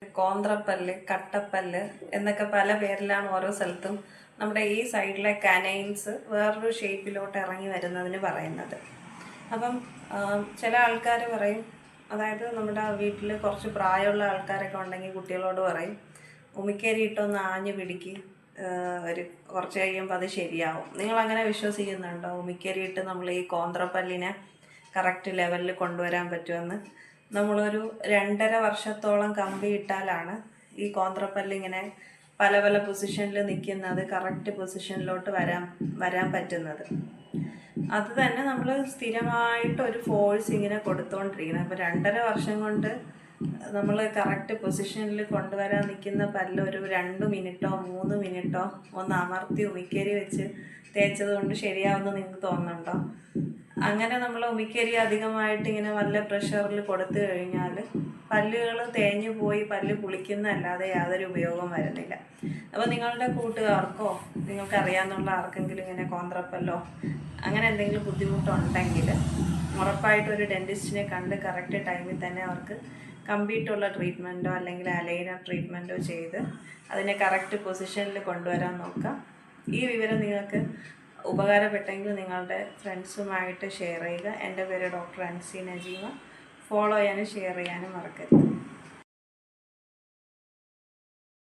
കോന്ത്രപ്പല്ല്, കട്ടപ്പല്ല് എന്നൊക്കെ പല പേരിലാണ് ഓരോ സ്ഥലത്തും നമ്മുടെ ഈ സൈഡിലെ കനൈൻസ് വേറൊരു ഷേപ്പിലോട്ട് ഇറങ്ങി വരുന്നതിന് പറയുന്നത്. അപ്പം ചില ആൾക്കാർ പറയും, അതായത് നമ്മുടെ വീട്ടിൽ കുറച്ച് പ്രായമുള്ള ആൾക്കാരൊക്കെ ഉണ്ടെങ്കിൽ കുട്ടികളോട് പറയും ഉമിക്കരി ഇട്ടൊന്ന് ആഞ്ഞു പിടിക്ക്, ഒരു കുറച്ച് കഴിയുമ്പോൾ അത് ശരിയാവും. നിങ്ങളങ്ങനെ വിശ്വസിക്കുന്നുണ്ടോ? ഉമിക്കരി ഇട്ട് നമ്മൾ ഈ കോന്ത്രപ്പല്ലിനെ കറക്റ്റ് ലെവലിൽ കൊണ്ടുവരാൻ പറ്റുമെന്ന്? നമ്മളൊരു 2.5 വർഷത്തോളം കമ്പി ഇട്ടാലാണ് ഈ കോന്ത്രപ്പല്ലിങ്ങനെ പല പല പൊസിഷനിൽ നിൽക്കുന്നത് കറക്റ്റ് പൊസിഷനിലോട്ട് വരാൻ പറ്റുന്നത്. അത് തന്നെ നമ്മൾ സ്ഥിരമായിട്ട് ഒരു ഫോഴ്സ് ഇങ്ങനെ കൊടുത്തുകൊണ്ടിരിക്കണം. അപ്പോൾ 2.5 വർഷം കൊണ്ട് നമ്മൾ കറക്റ്റ് പൊസിഷനിൽ കൊണ്ടുവരാൻ നിൽക്കുന്ന പല്ല് ഒരു 2 മിനിറ്റോ 3 മിനിറ്റോ ഒന്ന് അമർത്തി ഉമിക്കരി വെച്ച് തേച്ചത് കൊണ്ട് ശരിയാവുമെന്ന് നിങ്ങൾക്ക് തോന്നുന്നുണ്ടോ? അങ്ങനെ നമ്മൾ ഉമിക്കരി അധികമായിട്ട് ഇങ്ങനെ വല്ല പ്രഷറിൽ കൊടുത്തു കഴിഞ്ഞാൽ പല്ലുകൾ തേഞ്ഞു പോയി പല്ല് പുളിക്കുന്നതല്ലാതെ യാതൊരു ഉപയോഗം വരുന്നില്ല. അപ്പോൾ നിങ്ങളുടെ കൂട്ടുകാർക്കോ നിങ്ങൾക്ക് അറിയാവുന്ന ആർക്കെങ്കിലും ഇങ്ങനെ കോന്ത്രപ്പല്ലോ അങ്ങനെ എന്തെങ്കിലും ബുദ്ധിമുട്ടുണ്ടെങ്കിൽ ഉറപ്പായിട്ടും ഒരു ഡെൻറ്റിസ്റ്റിനെ കണ്ട് കറക്റ്റ് ടൈമിൽ തന്നെ അവർക്ക് കമ്പിയിട്ടുള്ള ട്രീറ്റ്മെൻറ്റോ അല്ലെങ്കിൽ അലൈനർ ട്രീറ്റ്മെൻറ്റോ ചെയ്ത് അതിനെ കറക്റ്റ് പൊസിഷനിൽ കൊണ്ടുവരാൻ നോക്കാം. ഈ വിവരം നിങ്ങൾക്ക് ഉപകാരപ്പെട്ടെങ്കിൽ നിങ്ങളുടെ ഫ്രണ്ട്സുമായിട്ട് ഷെയർ ചെയ്യുക. എൻ്റെ പേര് ഡോക്ടർ അൻസി നജീമ. ഫോളോ ചെയ്യാനും ഷെയർ ചെയ്യാനും മറക്കരുത്.